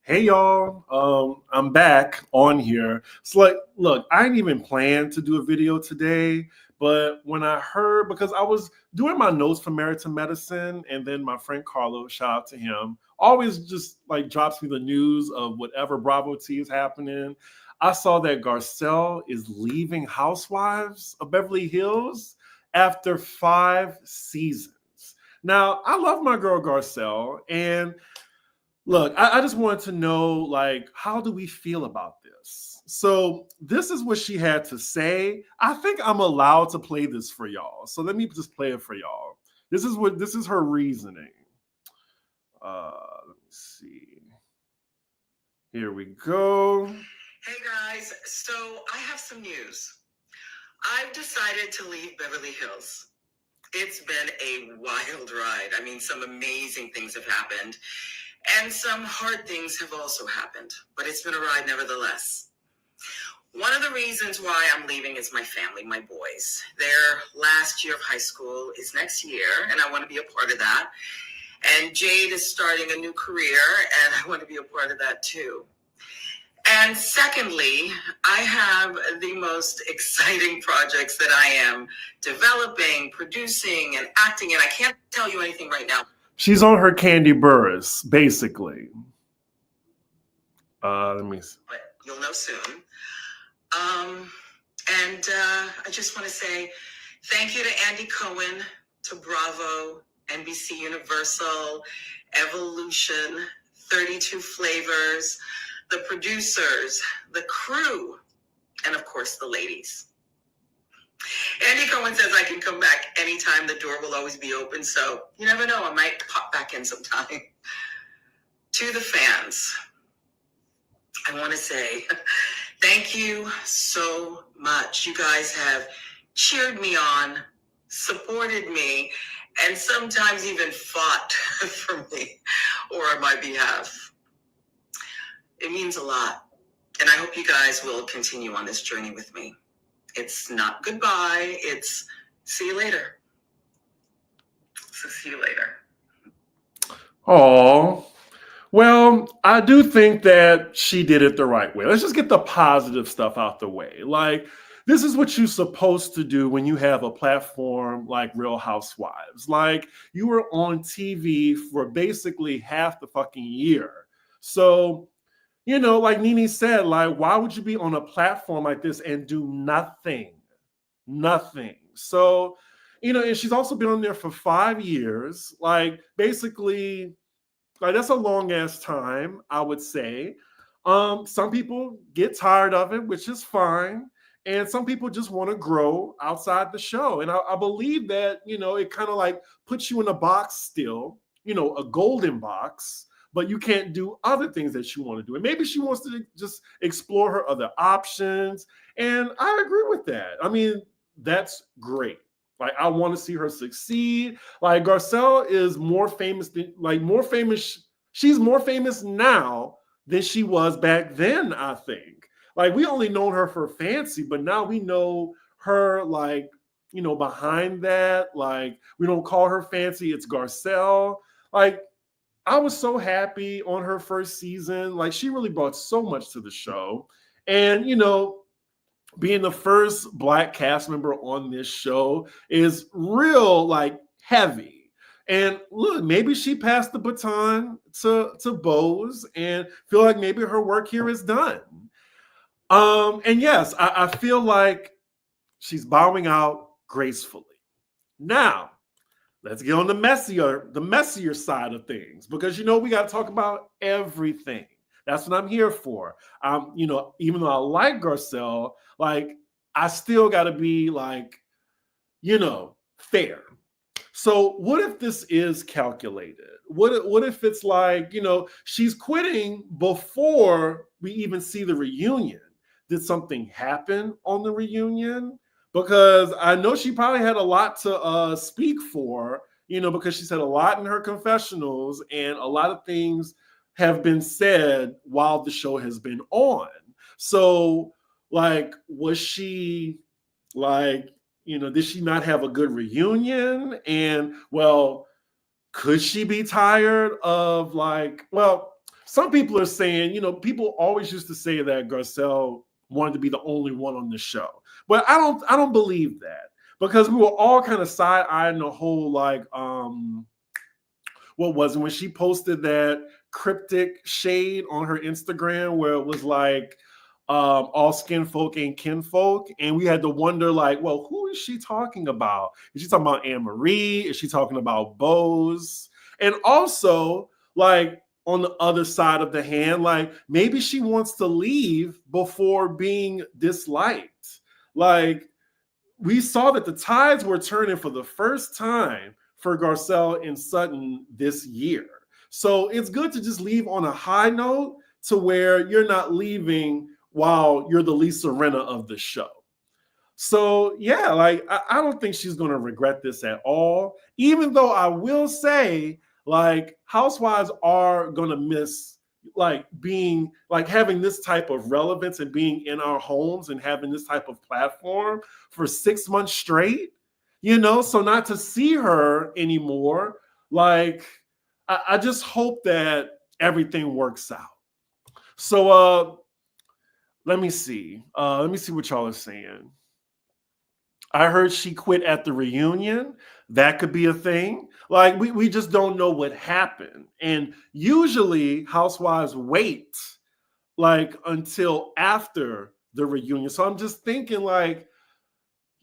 Hey y'all, I'm back on here. It's like, look, I didn't even plan to do a video today, but when I heard, because I was doing my notes for Married to Medicine, and then my friend Carlo, shout out to him, always just like drops me the news of whatever Bravo T is happening. I saw that Garcelle is leaving Housewives of Beverly Hills after 5 seasons. Now, I love my girl Garcelle, and look, I just wanted to know, like, how do we feel about this? So this is what she had to say. I think I'm allowed to play this for y'all. So let me just play it for y'all. This is her reasoning. Let me see. Here we go. Hey guys, so I have some news. I've decided to leave Beverly Hills. It's been a wild ride. I mean, some amazing things have happened. And some hard things have also happened, but it's been a ride nevertheless. One of the reasons why I'm leaving is my family, my boys. Their last year of high school is next year, and I want to be a part of that. And Jade is starting a new career, and I want to be a part of that too. And secondly, I have the most exciting projects that I am developing, producing, and acting in. I can't tell you anything right now. She's on her Candy Burris, basically. Let me see. But you'll know soon. I just want to say thank you to Andy Cohen, to Bravo, NBC Universal, Evolution, 32 Flavors, the producers, the crew, and of course the ladies. Andy Cohen says I can come back anytime. The door will always be open, so you never know. I might pop back in sometime. To the fans, I want to say thank you so much. You guys have cheered me on, supported me, and sometimes even fought for me or on my behalf. It means a lot, and I hope you guys will continue on this journey with me. It's not goodbye, it's see you later. So see you later. Oh, well, I do think that she did it the right way. Let's just get the positive stuff out the way. Like, this is what you're supposed to do when you have a platform like Real Housewives. Like, you were on TV for basically half the fucking year. So, like Nene said, like, why would you be on a platform like this and do nothing? Nothing. So, and she's also been on there for 5 years. Like, basically, like, that's a long ass time, I would say. Some people get tired of it, which is fine. And some people just want to grow outside the show. And I believe that, it kind of like puts you in a box still, a golden box, but you can't do other things that you want to do. And maybe she wants to just explore her other options. And I agree with that. I mean, that's great. Like, I want to see her succeed. Like, Garcelle is more famous she's more famous now than she was back then, I think. Like, we only known her for Fancy, but now we know her, like, behind that. Like, we don't call her Fancy, it's Garcelle. Like, I was so happy on her first season. Like, she really brought so much to the show. And, being the first Black cast member on this show is real, like, heavy. And look, maybe she passed the baton to Boz and feel like maybe her work here is done. And yes, I feel like she's bowing out gracefully. Now, let's get on the messier side of things, because we got to talk about everything. That's what I'm here for. Even though I like Garcelle, like, I still got to be like, fair. So what if this is calculated? What if it's like, she's quitting before we even see the reunion? Did something happen on the reunion? Because I know she probably had a lot to speak for, because she said a lot in her confessionals, and a lot of things have been said while the show has been on. So, like, was she, like, did she not have a good reunion? And, well, could she be tired of, like, well, some people are saying, people always used to say that Garcelle wanted to be the only one on the show. But I don't believe that, because we were all kind of side-eyeing the whole, like, what was it, when she posted that cryptic shade on her Instagram where it was like, all skin folk ain't kinfolk, and we had to wonder, like, well, who is she talking about? Is she talking about Anne Marie? Is she talking about Bose? And also, like, on the other side of the hand, like, maybe she wants to leave before being disliked. Like, we saw that the tides were turning for the first time for Garcelle and Sutton this year. So it's good to just leave on a high note, to where you're not leaving while you're the Lisa Rinna of the show. So yeah, like, I don't think she's going to regret this at all, even though I will say, like, housewives are going to miss, like, being, like, having this type of relevance and being in our homes and having this type of platform for 6 months straight, so not to see her anymore, like, I just hope that everything works out. So let me see what y'all are saying. I heard she quit at the reunion. That could be a thing. Like, we just don't know what happened. And usually housewives wait, like, until after the reunion. So I'm just thinking, like,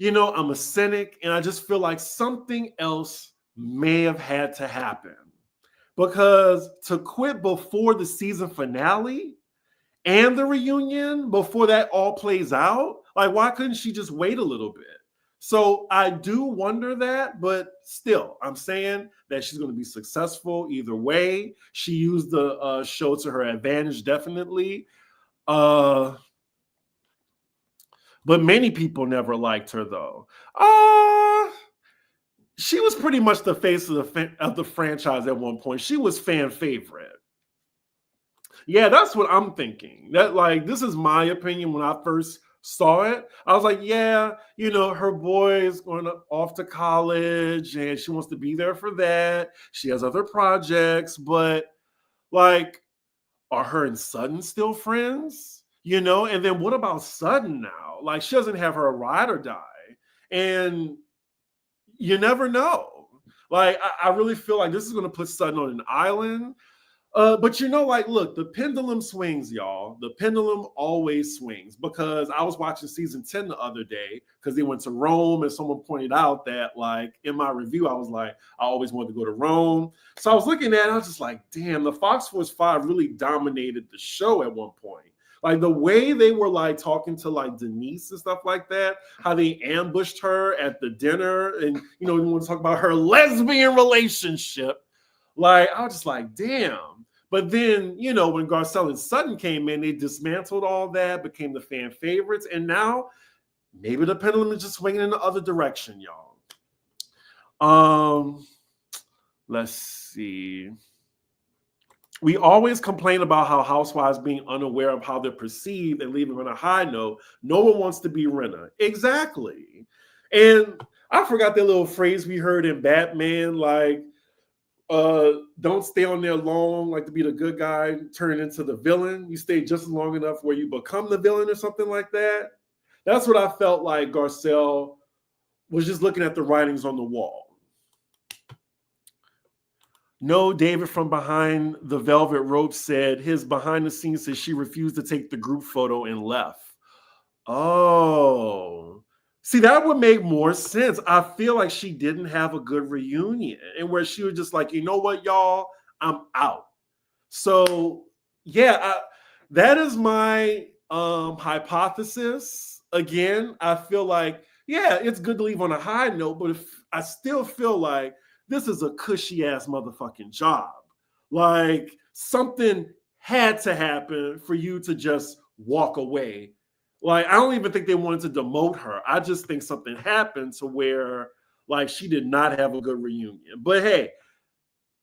I'm a cynic, and I just feel like something else may have had to happen. Because to quit before the season finale and the reunion, before that all plays out, like, why couldn't she just wait a little bit? So I do wonder that, but still, I'm saying that she's going to be successful either way. She used the show to her advantage, definitely. But many people never liked her, though. She was pretty much the face of the franchise at one point. She was fan favorite. Yeah, that's what I'm thinking. That, like, this is my opinion. When I first saw it, I was like, yeah, her boy is going off to college and she wants to be there for that. She has other projects, but, like, are her and Sutton still friends? And then what about Sutton now? Like, she doesn't have her ride or die. And you never know. Like, I really feel like this is going to put Sutton on an island. But like, look, the pendulum swings, y'all. The pendulum always swings, because I was watching season 10 the other day because they went to Rome, and someone pointed out that, like, in my review, I was like, I always wanted to go to Rome. So I was looking at it, I was just like, damn, the Fox Force 5 really dominated the show at one point. Like, the way they were, like, talking to, like, Denise and stuff like that, how they ambushed her at the dinner, and, we want to talk about her lesbian relationship. Like, I was just like, damn. But then, when Garcelle and Sutton came in, they dismantled all that, became the fan favorites. And now maybe the pendulum is just swinging in the other direction, y'all. Let's see. We always complain about how housewives being unaware of how they're perceived and leaving on a high note. No one wants to be Rinna. Exactly. And I forgot that little phrase we heard in Batman, like, don't stay on there long, like, to be the good guy, turn into the villain. You stay just long enough where you become the villain or something like that. That's what I felt like Garcelle was just looking at the writings on the wall. No, David from Behind the Velvet Rope said his behind the scenes says she refused to take the group photo and left. Oh, see, that would make more sense. I feel like she didn't have a good reunion, and where she was just like, you know what, y'all, I'm out. So yeah, that is my hypothesis. Again, I feel like, yeah, it's good to leave on a high note, but if I still feel like this is a cushy ass motherfucking job. Like, something had to happen for you to just walk away. Like, I don't even think they wanted to demote her. I just think something happened to where, like, she did not have a good reunion. But hey,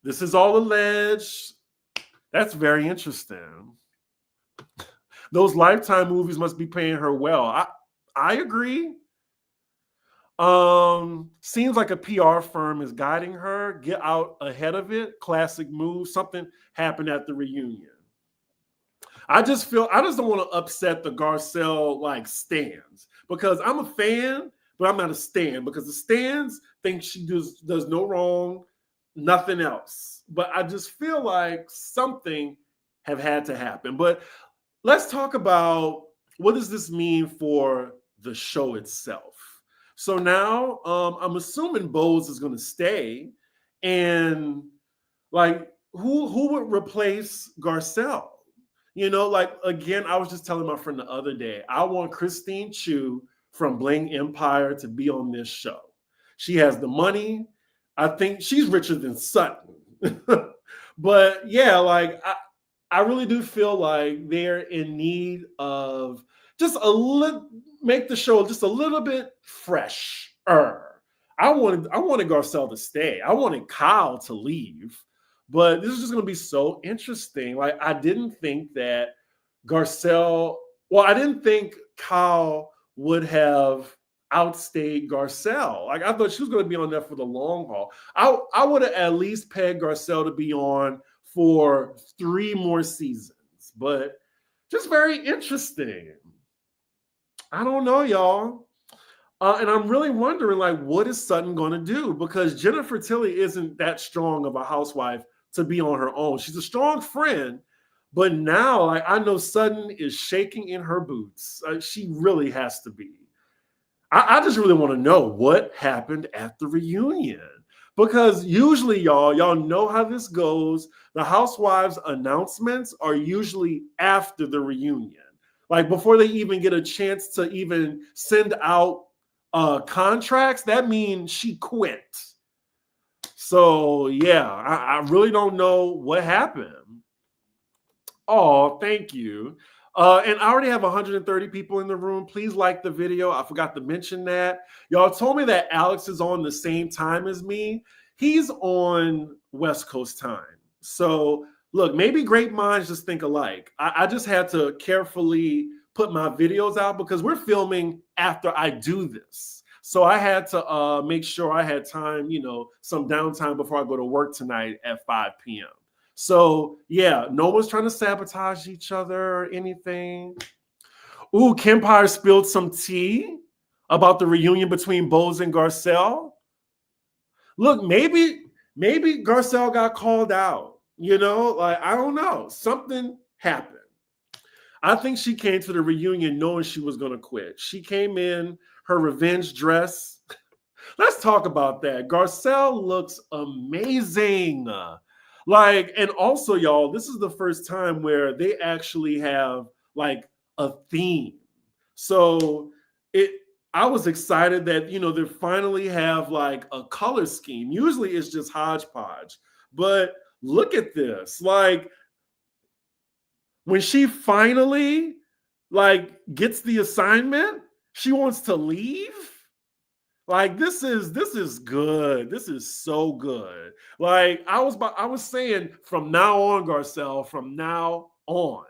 this is all alleged. That's very interesting. Those Lifetime movies must be paying her well. I agree. Seems like a PR firm is guiding her. Get out ahead of it. Classic move. Something happened at the reunion. I just don't want to upset the Garcelle like stans because I'm a fan, but I'm not a stan because the stans think she does no wrong, nothing else. But I just feel like something have had to happen. But let's talk about what does this mean for the show itself. So now I'm assuming Bose is going to stay, and like who would replace Garcelle? You know, like again, I was just telling my friend the other day, I want Christine Chu from Bling Empire to be on this show. She has the money. I think she's richer than Sutton. But yeah, like I really do feel like they're in need of just a little, make the show just a little bit fresher. I wanted Garcelle to stay. I wanted Kyle to leave. But this is just going to be so interesting. Like, I didn't think that I didn't think Kyle would have outstayed Garcelle. Like, I thought she was going to be on there for the long haul. I would have at least pegged Garcelle to be on for 3 more seasons, but just very interesting. I don't know, y'all. And I'm really wondering, like, what is Sutton going to do? Because Jennifer Tilly isn't that strong of a housewife to be on her own. She's a strong friend, but now, like, I know Sutton is shaking in her boots. She really has to be. I just really want to know what happened at the reunion. Because usually, y'all know how this goes. The housewives' announcements are usually after the reunion. Like, before they even get a chance to even send out contracts, that means she quit. So yeah, I really don't know what happened. Oh, thank you. And I already have 130 people in the room. Please like the video. I forgot to mention that. Y'all told me that Alex is on the same time as me. He's on West Coast time. So look, maybe great minds just think alike. I just had to carefully put my videos out because we're filming after I do this. So I had to make sure I had time, some downtime before I go to work tonight at 5 p.m. So yeah, no one's trying to sabotage each other or anything. Ooh, Kempire spilled some tea about the reunion between Bose and Garcelle. Look, maybe Garcelle got called out. Like, I don't know. Something happened. I think she came to the reunion knowing she was going to quit. She came in her revenge dress. Let's talk about that. Garcelle looks amazing. Like, and also, y'all, this is the first time where they actually have like a theme. So I was excited that, they finally have like a color scheme. Usually it's just hodgepodge, but look at this. Like, when she finally like gets the assignment, she wants to leave. Like, this is good. This is so good. Like, I was saying from now on, Garcelle, from now on.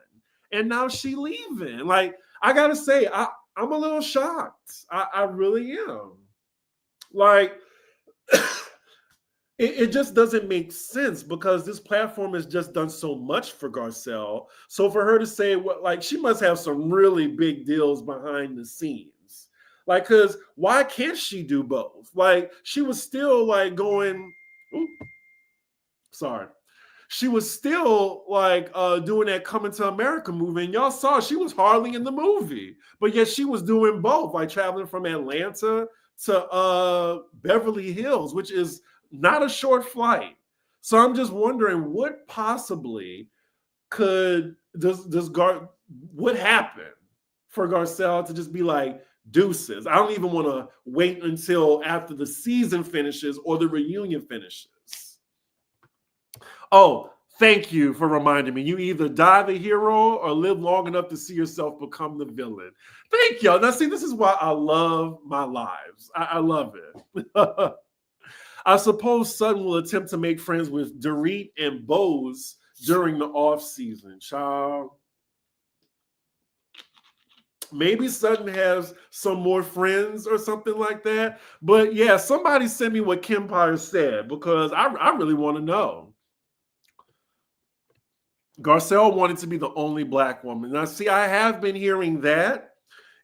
And now she leaving. Like, I gotta say, I'm a little shocked. I really am. Like, it just doesn't make sense because this platform has just done so much for Garcelle. So for her to say she must have some really big deals behind the scenes. Like, because why can't she do both? Like, she was still like going, she was still like doing that Coming to America movie, and y'all saw she was hardly in the movie, but yet she was doing both, like traveling from Atlanta to Beverly Hills, which is not a short flight. So I'm just wondering what possibly what happened for Garcelle to just be like, deuces. I don't even want to wait until after the season finishes or the reunion finishes. Oh, thank you for reminding me. You either die the hero or live long enough to see yourself become the villain. Thank y'all. Now, see, this is why I love my lives. I love it. I suppose Sutton will attempt to make friends with Dorit and Bose during the off season. Child. Maybe Sutton has some more friends or something like that. But yeah, somebody send me what Kempire said because I really want to know. Garcelle wanted to be the only Black woman. Now, see, I have been hearing that.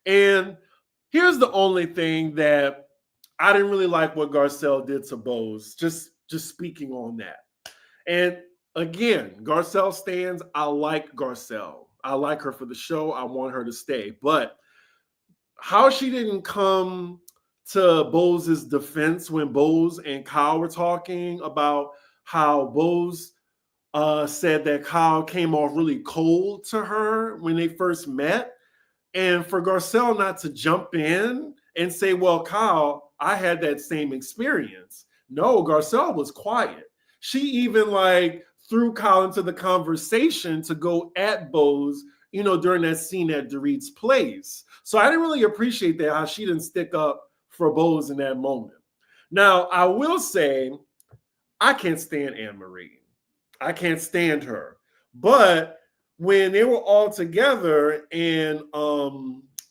And here's the only thing that I didn't really like what Garcelle did to Bose, just speaking on that. And again, Garcelle stands. I like Garcelle. I like her for the show. I want her to stay. But how she didn't come to Bose's defense when Bose and Kyle were talking about how Bose said that Kyle came off really cold to her when they first met. And for Garcelle not to jump in and say, well, Kyle, I had that same experience. No, Garcelle was quiet. She even like threw Kyle into the conversation to go at Bose, you know, during that scene at Dorit's place. So I didn't really appreciate that, how she didn't stick up for Bose in that moment. Now, I will say, I can't stand Anne-Marie. I can't stand her. But when they were all together and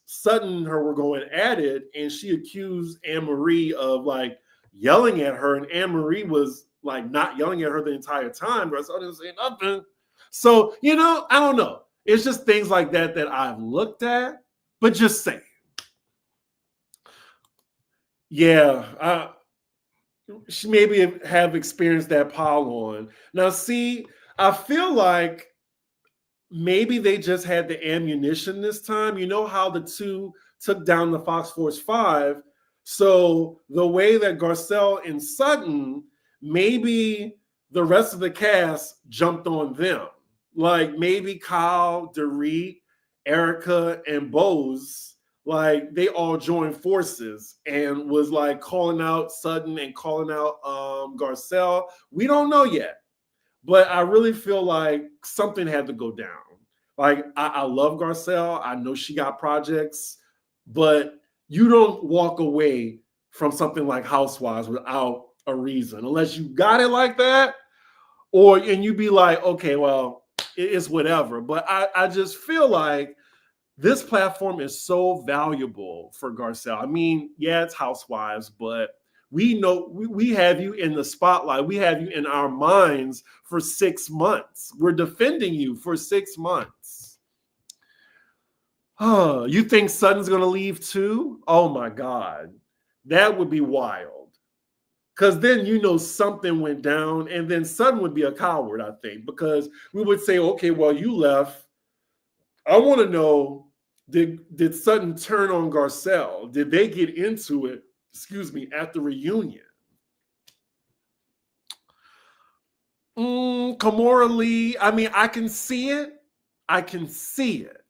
Sutton and her were going at it, and she accused Anne-Marie of like yelling at her, and Anne-Marie was like not yelling at her the entire time. Garcelle didn't say nothing. So, you know, I don't know. It's just things like that that I've looked at, but just saying. Yeah, she maybe have experienced that pile on. Now, see, I feel like maybe they just had the ammunition this time. You know how the two took down the Fox Force 5. So the way that Garcelle and Sutton, maybe the rest of the cast jumped on them. Like maybe Kyle, Dorit, Erica, and Bose, like they all joined forces and was like calling out Sutton and calling out Garcelle. We don't know yet. But I really feel like something had to go down. Like, I love Garcelle. I know she got projects, but you don't walk away from something like Housewives without a reason, unless you got it like that, and you be like, okay, well, it's whatever. But I just feel like this platform is so valuable for Garcelle. I mean, yeah, it's Housewives, but we know we have you in the spotlight. We have you in our minds for 6 months. We're defending you for 6 months. Oh, you think Sutton's going to leave too? Oh my God. That would be wild. Because then you know something went down, and then Sutton would be a coward, I think, because we would say, okay, well, you left. I want to know, did Sutton turn on Garcelle? Did they get into it, at the reunion? Kimora Lee, I mean, I can see it. I can see it.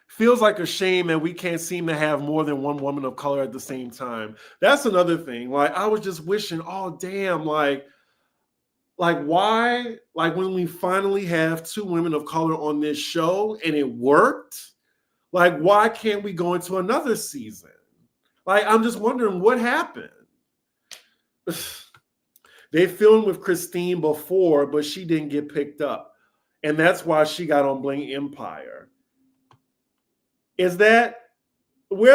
Feels like a shame that we can't seem to have more than one woman of color at the same time. That's another thing. Like, I was just wishing, oh, damn, like why? Like, when we finally have 2 women of color on this show and it worked, like, why can't we go into another season? Like, I'm just wondering what happened. They filmed with Christine before, but she didn't get picked up. And that's why she got on Bling Empire. Where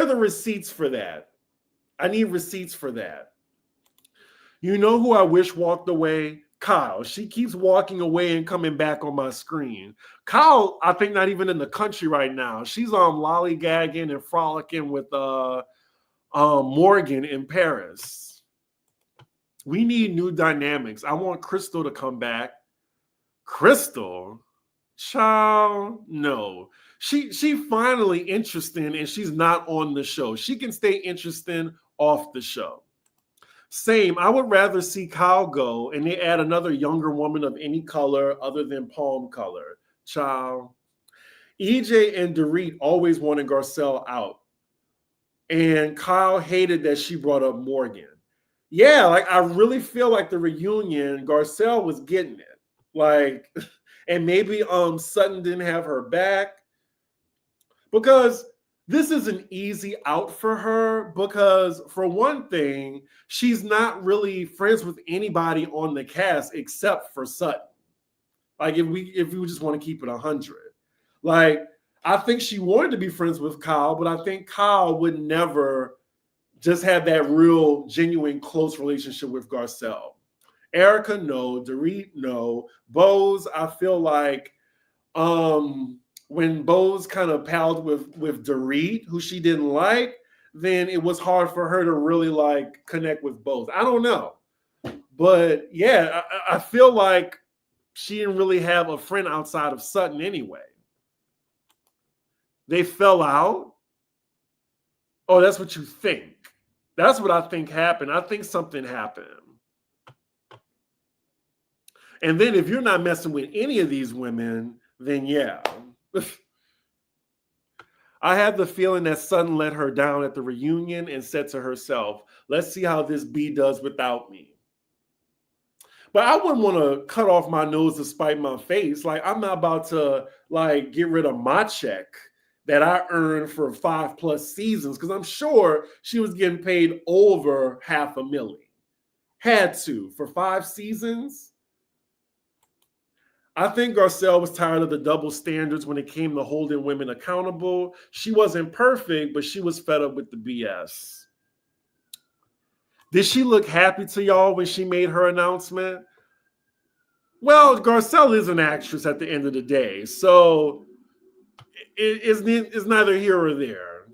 are the receipts for that? I need receipts for that. You know who I wish walked away? Kyle. She keeps walking away and coming back on my screen. Kyle, I think not even in the country right now. She's lollygagging and frolicking with Morgan in Paris. We need new dynamics. I want Crystal to come back. Crystal? Child, no. She finally interesting, and she's not on the show. She can stay interesting off the show. Same. I would rather see Kyle go and they add another younger woman of any color other than palm color. Child. EJ and Dorit always wanted Garcelle out. And Kyle hated that she brought up Morgan. Yeah, like I really feel like the reunion, Garcelle was getting it. Like, and maybe Sutton didn't have her back. Because this is an easy out for her, because for one thing, she's not really friends with anybody on the cast except for Sutton. Like, if we just want to keep it 100. Like, I think she wanted to be friends with Kyle, but I think Kyle would never just have that real, genuine, close relationship with Garcelle. Erica, no. Dorit, no. Bose, I feel like when Bose kind of palled with Dorit, who she didn't like, then it was hard for her to really like connect with Bose. I don't know. But yeah, I feel like she didn't really have a friend outside of Sutton anyway. They fell out. Oh, that's what you think. That's what I think happened. I think something happened. And then if you're not messing with any of these women, then yeah. I have the feeling that Sutton let her down at the reunion and said to herself, let's see how this B does without me. But I wouldn't want to cut off my nose to spite my face. Like, I'm not about to like get rid of my check that I earned for 5+ seasons, because I'm sure she was getting paid over $500,000. Had to for 5 seasons. I think Garcelle was tired of the double standards when it came to holding women accountable. She wasn't perfect, but she was fed up with the BS. Did she look happy to y'all when she made her announcement? Well, Garcelle is an actress at the end of the day, so it's neither here or there.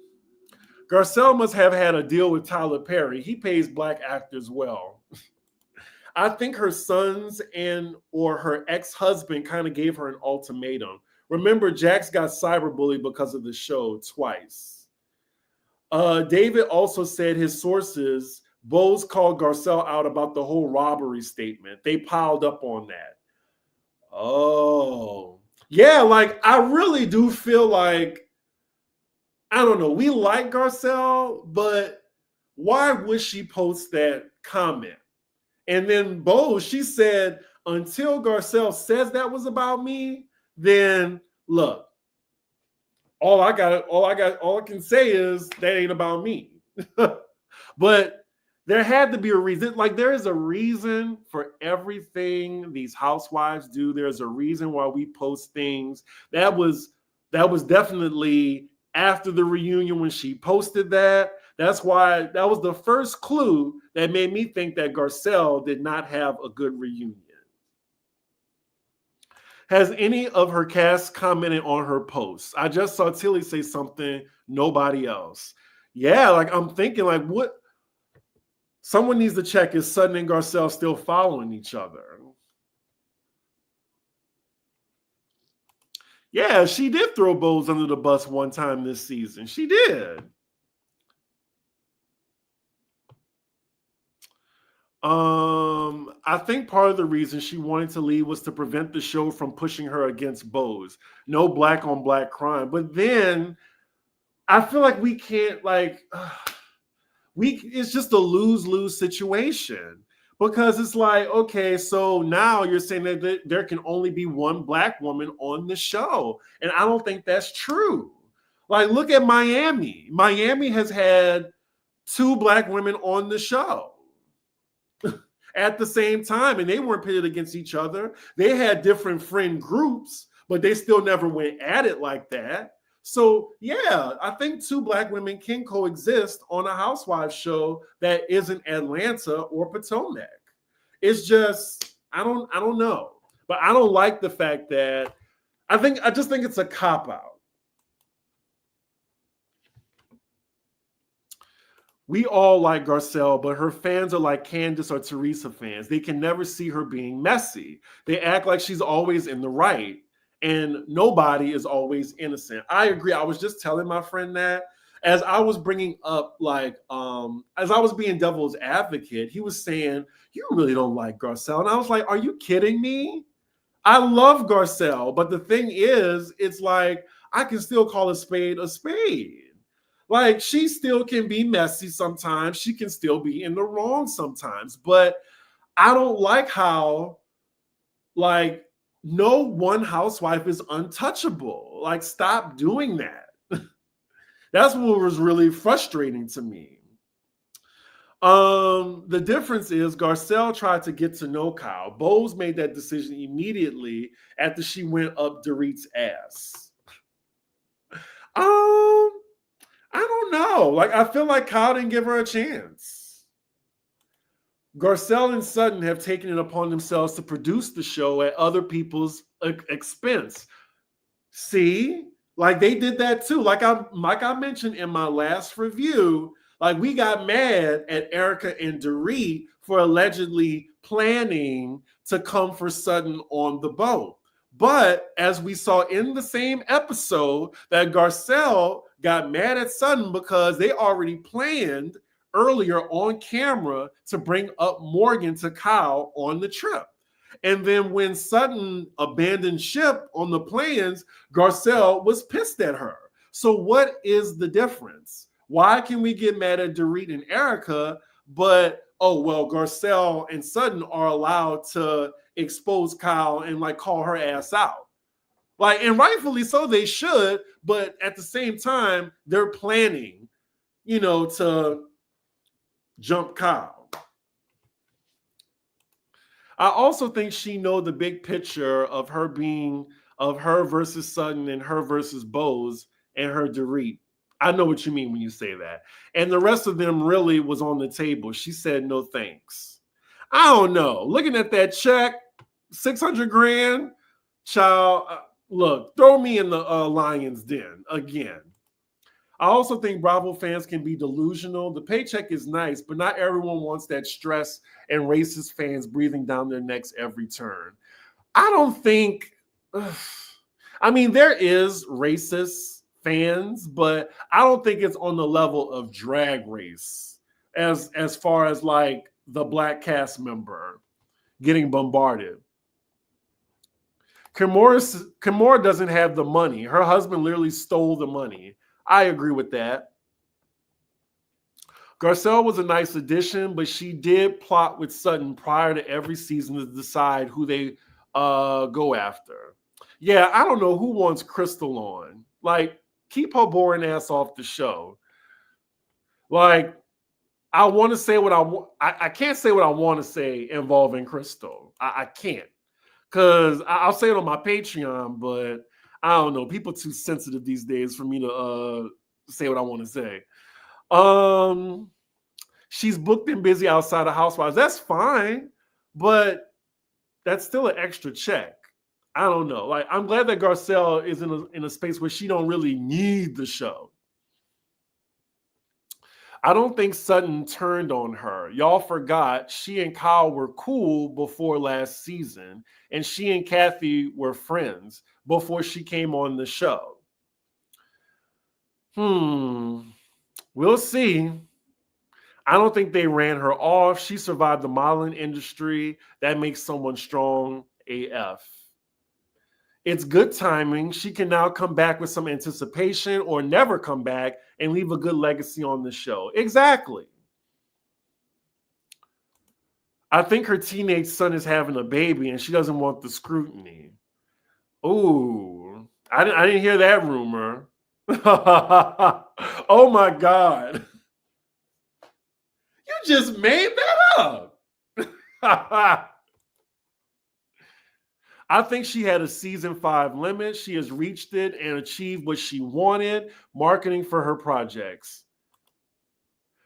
Garcelle must have had a deal with Tyler Perry. He pays black actors well. I think her sons or her ex-husband kind of gave her an ultimatum. Remember, Jax got cyberbullied because of the show twice. David also said his sources, Bose called Garcelle out about the whole robbery statement. They piled up on that. Oh. Yeah, like I really do feel like, I don't know, we like Garcelle, but why would she post that comment? And then Bose, she said, until Garcelle says that was about me, then look, all I can say is that ain't about me. But there had to be a reason. Like, there is a reason for everything these housewives do. There's a reason why we post things. That was definitely after the reunion when she posted that. That's why that was the first clue that made me think that Garcelle did not have a good reunion. Has any of her cast commented on her posts? I just saw Tilly say something, nobody else. Yeah, like I'm thinking, like, what? Someone needs to check, is Sutton and Garcelle still following each other? Yeah, she did throw Bose under the bus one time this season. She did. I think part of the reason she wanted to leave was to prevent the show from pushing her against Bose. No black on black crime. But then I feel like we can't, like, it's just a lose-lose situation, because it's like, okay, so now you're saying that there can only be one black woman on the show. And I don't think that's true. Like, look at Miami. Miami has had 2 black women on the show at the same time, and they weren't pitted against each other. They had different friend groups, but they still never went at it like that. So yeah, I think 2 black women can coexist on a housewives show that isn't Atlanta or Potomac. It's just, I don't know. But I don't like the fact that I just think it's a cop-out. We all like Garcelle, but her fans are like Candace or Teresa fans. They can never see her being messy. They act like she's always in the right, and nobody is always innocent. I agree. I was just telling my friend that as I was bringing up, like, as I was being devil's advocate, he was saying, you really don't like Garcelle. And I was like, are you kidding me? I love Garcelle, but the thing is, it's like, I can still call a spade a spade. Like, she still can be messy sometimes. She can still be in the wrong sometimes. But I don't like how, like, no one housewife is untouchable. Like, stop doing that. That's what was really frustrating to me. The difference is Garcelle tried to get to know Kyle. Bose made that decision immediately after she went up Dorit's ass. I don't know. Like, I feel like Kyle didn't give her a chance. Garcelle and Sutton have taken it upon themselves to produce the show at other people's expense. See, like they did that too. Like I mentioned in my last review, like we got mad at Erica and Dorit for allegedly planning to come for Sutton on the boat. But as we saw in the same episode, that Garcelle got mad at Sutton because they already planned earlier on camera to bring up Morgan to Kyle on the trip. And then when Sutton abandoned ship on the plans, Garcelle was pissed at her. So what is the difference? Why can we get mad at Dorit and Erica, but oh well, Garcelle and Sutton are allowed to expose Kyle and like call her ass out? Like, and rightfully so, they should, but at the same time, they're planning, to jump Kyle. I also think she know the big picture of her versus Sutton and her versus Bose and her Dorit. I know what you mean when you say that. And the rest of them really was on the table. She said no thanks. I don't know. Looking at that check, 600 grand, child, look, throw me in the lion's den again. I also think Bravo fans can be delusional. The paycheck is nice, but not everyone wants that stress and racist fans breathing down their necks every turn. I don't think, I mean, there is racist fans, but I don't think it's on the level of Drag Race as far as like the black cast member getting bombarded. Kimora doesn't have the money. Her husband literally stole the money. I agree with that. Garcelle was a nice addition, but she did plot with Sutton prior to every season to decide who they go after. Yeah, I don't know who wants Crystal on. Like, keep her boring ass off the show. Like, I want to say what I want. I can't say what I want to say involving Crystal. I can't. Because I'll say it on my Patreon, but I don't know. People too sensitive these days for me to say what I want to say. She's booked and busy outside of Housewives. That's fine, but that's still an extra check. I don't know. Like, I'm glad that Garcelle is in a space where she don't really need the show. I don't think Sutton turned on her. Y'all forgot she and Kyle were cool before last season, and she and Kathy were friends before she came on the show. We'll see. I don't think they ran her off. She survived the modeling industry. That makes someone strong AF. It's good timing. She can now come back with some anticipation or never come back and leave a good legacy on the show. Exactly. I think her teenage son is having a baby and she doesn't want the scrutiny. Ooh, I didn't hear that rumor. Oh my God. You just made that up. I think she had a season 5 limit. She has reached it and achieved what she wanted, marketing for her projects.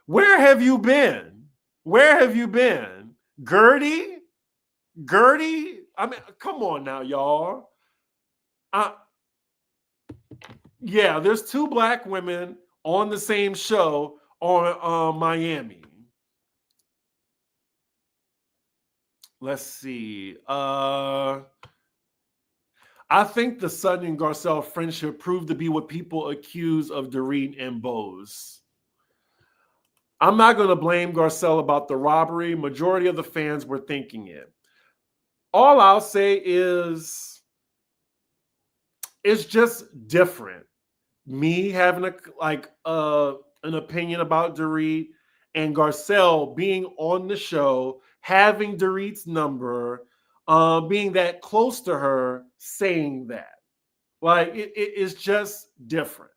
Where have you been? Where have you been? Gertie? I mean, come on now, y'all. Yeah, there's 2 black women on the same show on Miami. Let's see. I think the Sutton and Garcelle friendship proved to be what people accuse of Dorit and Bose. I'm not going to blame Garcelle about the robbery. Majority of the fans were thinking it. All I'll say is it's just different. Me having an opinion about Dorit and Garcelle being on the show, having Dorit's number, being that close to her, saying that. Like, it is just different.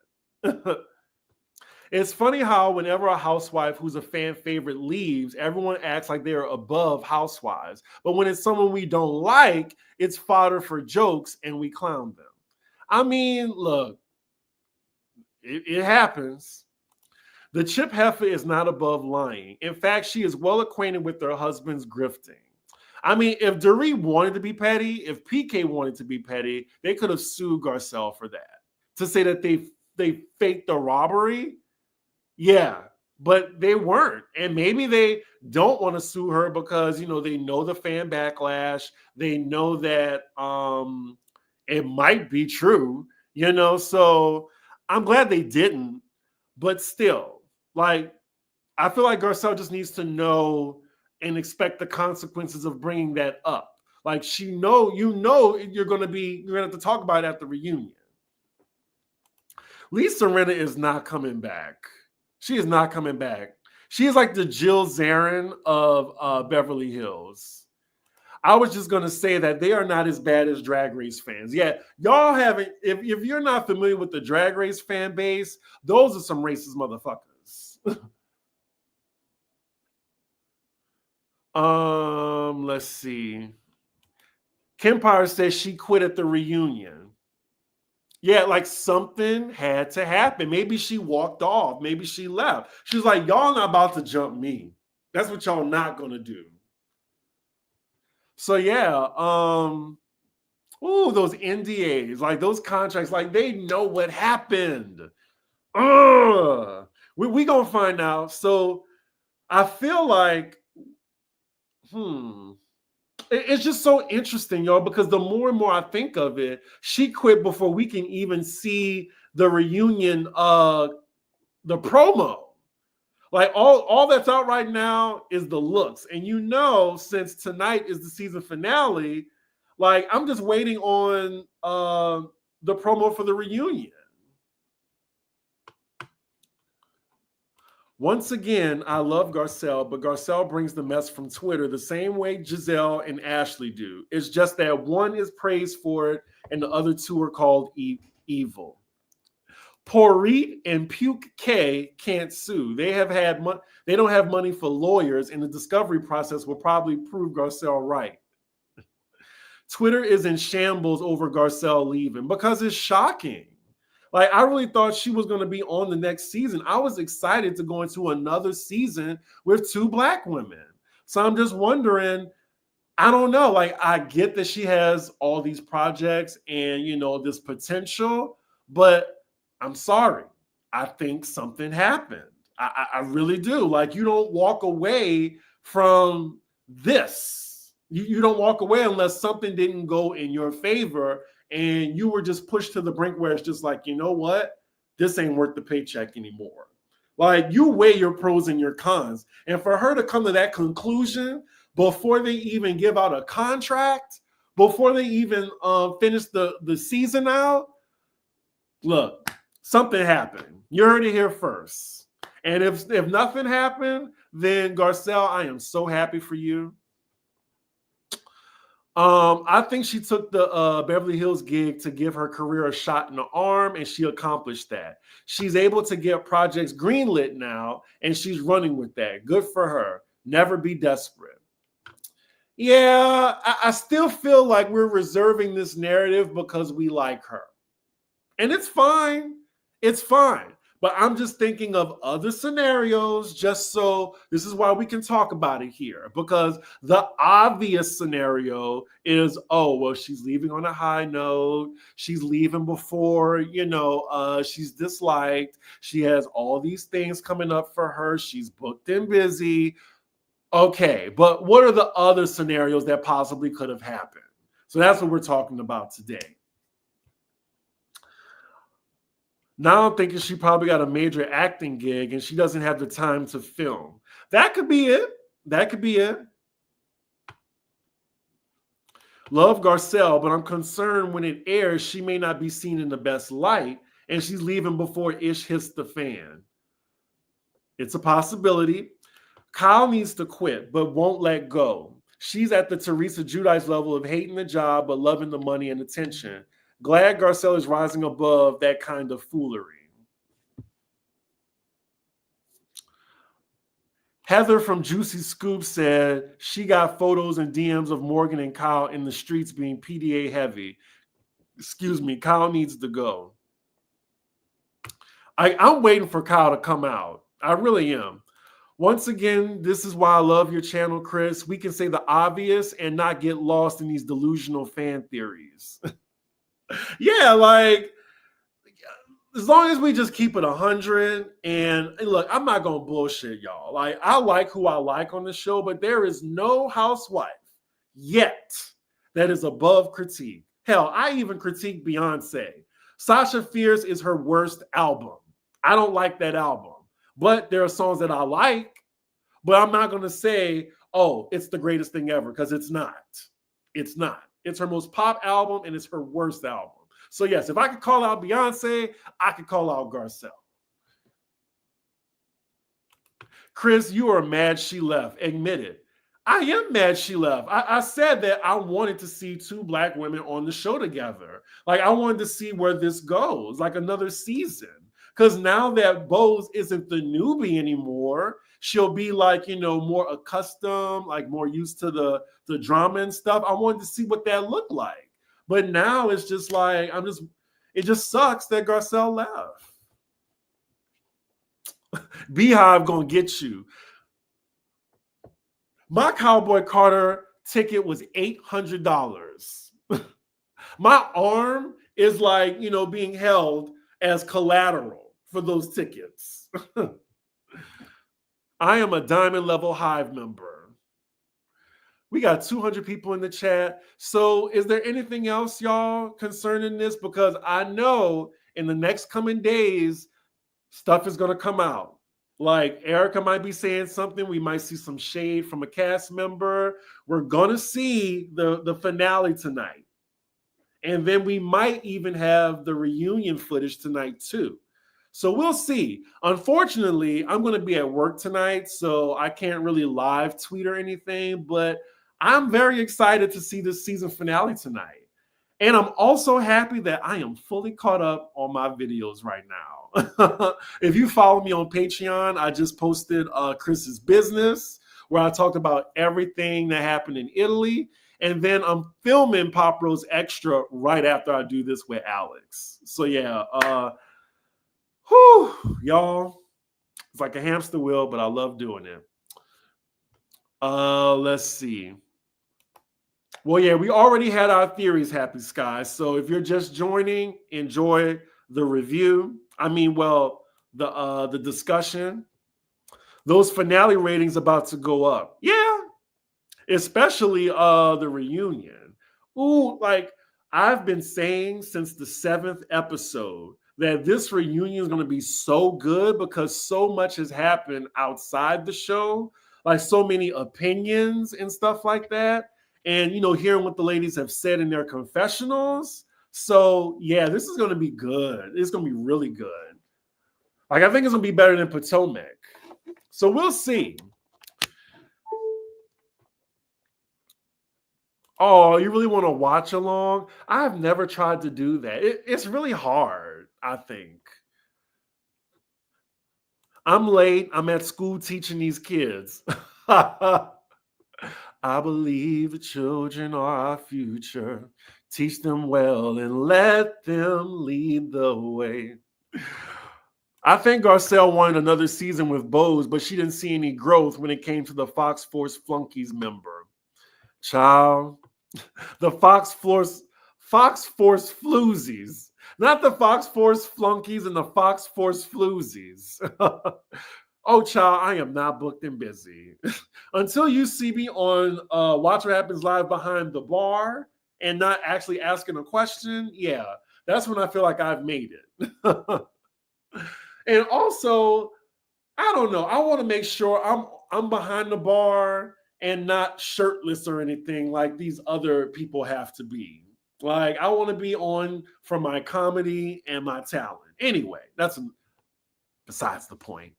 It's funny how whenever a housewife who's a fan favorite leaves, everyone acts like they're above housewives. But when it's someone we don't like, it's fodder for jokes and we clown them. I mean, look, it happens. The chip heifer is not above lying. In fact, she is well acquainted with her husband's grifting. I mean, if Doree wanted to be petty, if PK wanted to be petty, they could have sued Garcelle for that. To say that they faked the robbery, yeah, but they weren't. And maybe they don't want to sue her because, you know, they know the fan backlash. They know that it might be true, you know. So I'm glad they didn't. But still, like, I feel like Garcelle just needs to know and expect the consequences of bringing that up. Like, you know, you're gonna have to talk about it at the reunion. Lisa Rinna is not coming back. She is not coming back. She is like the Jill Zarin of Beverly Hills. I was just going to say that they are not as bad as Drag Race fans. Yeah, y'all haven't, if you're not familiar with the Drag Race fan base, those are some racist motherfuckers. Let's see. Kempire says she quit at the reunion. Yeah, like something had to happen. Maybe she walked off. Maybe she left. She's like, y'all not about to jump me. That's what y'all not gonna do. So yeah, those NDAs, like those contracts, like they know what happened. We gonna find out. So I feel like, it's just so interesting, y'all, because the more and more I think of it, she quit before we can even see the reunion, the promo. Like all that's out right now is the looks. And you know, since tonight is the season finale, like I'm just waiting on the promo for the reunion. Once again, I love Garcelle, but Garcelle brings the mess from Twitter the same way Giselle and Ashley do. It's just that one is praised for it and the other two are called evil. Porit and Puke K can't sue. They don't have money for lawyers, and the discovery process will probably prove Garcelle right. Twitter is in shambles over Garcelle leaving because it's shocking. Like, I really thought she was going to be on the next season. I was excited to go into another season with 2 Black women. So I'm just wondering, I don't know. Like, I get that she has all these projects and, you know, this potential, but I'm sorry. I think something happened. I really do. Like, you don't walk away from this. You don't walk away unless something didn't go in your favor and you were just pushed to the brink where it's just like, you know what? This ain't worth the paycheck anymore. Like, you weigh your pros and your cons. And for her to come to that conclusion before they even give out a contract, before they even finish the season out, look, something happened. You heard it here first. And if nothing happened, then Garcelle, I am so happy for you. I think she took the Beverly Hills gig to give her career a shot in the arm, and she accomplished that. She's able to get projects greenlit now, and she's running with that. Good for her. Never be desperate. Yeah, I still feel like we're reserving this narrative because we like her. And it's fine. It's fine. But I'm just thinking of other scenarios just so this is why we can talk about it here. Because the obvious scenario is, oh, well, she's leaving on a high note. She's leaving before, she's disliked. She has all these things coming up for her. She's booked and busy. Okay, but what are the other scenarios that possibly could have happened? So that's what we're talking about today. Now I'm thinking she probably got a major acting gig and she doesn't have the time to film. That could be it. That could be it. Love Garcelle, but I'm concerned when it airs, she may not be seen in the best light and she's leaving before Ish hits the fan. It's a possibility. Kyle needs to quit, but won't let go. She's at the Teresa Giudice level of hating the job, but loving the money and attention. Glad Garcelle is rising above that kind of foolery. Heather from Juicy Scoop said she got photos and DMs of Morgan and Kyle in the streets being PDA heavy. Excuse me, Kyle needs to go. I'm waiting for Kyle to come out. I really am. Once again, this is why I love your channel, Chris. We can say the obvious and not get lost in these delusional fan theories. Yeah, like as long as we just keep it 100 and look, I'm not going to bullshit y'all. Like I like who I like on the show, but there is no housewife yet that is above critique. Hell, I even critique Beyonce. Sasha Fierce is her worst album. I don't like that album, but there are songs that I like, but I'm not going to say, oh, it's the greatest thing ever, because it's not. It's not. It's her most pop album and it's her worst album. So yes, if I could call out Beyonce, I could call out Garcelle. Chris, you are mad she left. Admit it. I am mad she left. I said that I wanted to see two Black women on the show together. Like I wanted to see where this goes, like another season. Because now that Boz isn't the newbie anymore, she'll be like, you know, more accustomed, like more used to the drama and stuff. I wanted to see what that looked like. But now it's just like, it just sucks that Garcelle left. Beehive gonna get you. My Cowboy Carter ticket was $800. My arm is like, you know, being held as collateral for those tickets. I am a Diamond Level Hive member. We got 200 people in the chat. So is there anything else, y'all, concerning this? Because I know in the next coming days, stuff is going to come out. Like Erica might be saying something. We might see some shade from a cast member. We're going to see the finale tonight. And then we might even have the reunion footage tonight too. So we'll see. Unfortunately, I'm going to be at work tonight, so I can't really live tweet or anything, but I'm very excited to see this season finale tonight. And I'm also happy that I am fully caught up on my videos right now. If you follow me on Patreon, I just posted Chris's business, where I talked about everything that happened in Italy. And then I'm filming Pop Rose Extra right after I do this with Alex. So yeah, y'all, it's like a hamster wheel, but I love doing it. Let's see. Well, yeah, we already had our theories, Happy Sky. So if you're just joining, enjoy the review. I mean, well, the discussion. Those finale ratings about to go up. Yeah, especially the reunion. Ooh, like I've been saying since the 7th episode that this reunion is going to be so good because so much has happened outside the show, like so many opinions and stuff like that. And, you know, hearing what the ladies have said in their confessionals. So, yeah, this is going to be good. It's going to be really good. Like, I think it's going to be better than Potomac. So we'll see. Oh, you really want to watch along? I've never tried to do that. It's really hard, I think. I'm late. I'm at school teaching these kids. I believe the children are our future. Teach them well and let them lead the way. I think Garcelle wanted another season with Boz, but she didn't see any growth when it came to the Fox Force Flunkies member. Child, the Fox Force Floozies, not the Fox Force Flunkies and the Fox Force Floozies. Oh, child, I am not booked and busy. Until you see me on Watch What Happens Live Behind the Bar and not actually asking a question, yeah, that's when I feel like I've made it. And also, I don't know. I want to make sure I'm behind the bar and not shirtless or anything like these other people have to be. Like, I want to be on for my comedy and my talent. Anyway, that's besides the point.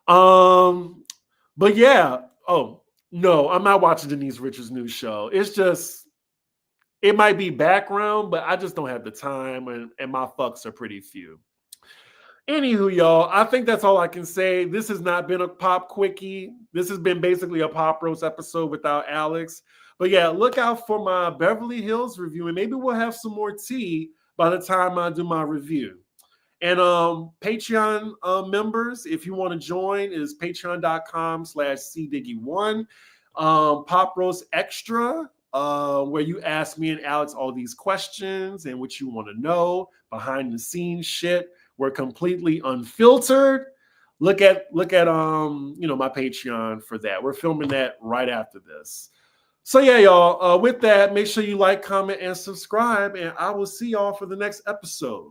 But yeah. Oh, no, I'm not watching Denise Richards' new show. It's just, it might be background, but I just don't have the time, and my fucks are pretty few. Anywho, y'all, I think that's all I can say. This has not been a pop quickie. This has been basically a Pop Roast episode without Alex. But yeah, look out for my Beverly Hills review, and maybe we'll have some more tea by the time I do my review. And Patreon members, if you want to join, is patreon.com/cdiggy1. Pop Roast Extra, where you ask me and Alex all these questions and what you want to know, behind the scenes shit. We're completely unfiltered. Look at my Patreon for that. We're filming that right after this. So yeah, y'all, with that, make sure you like, comment, and subscribe, and I will see y'all for the next episode.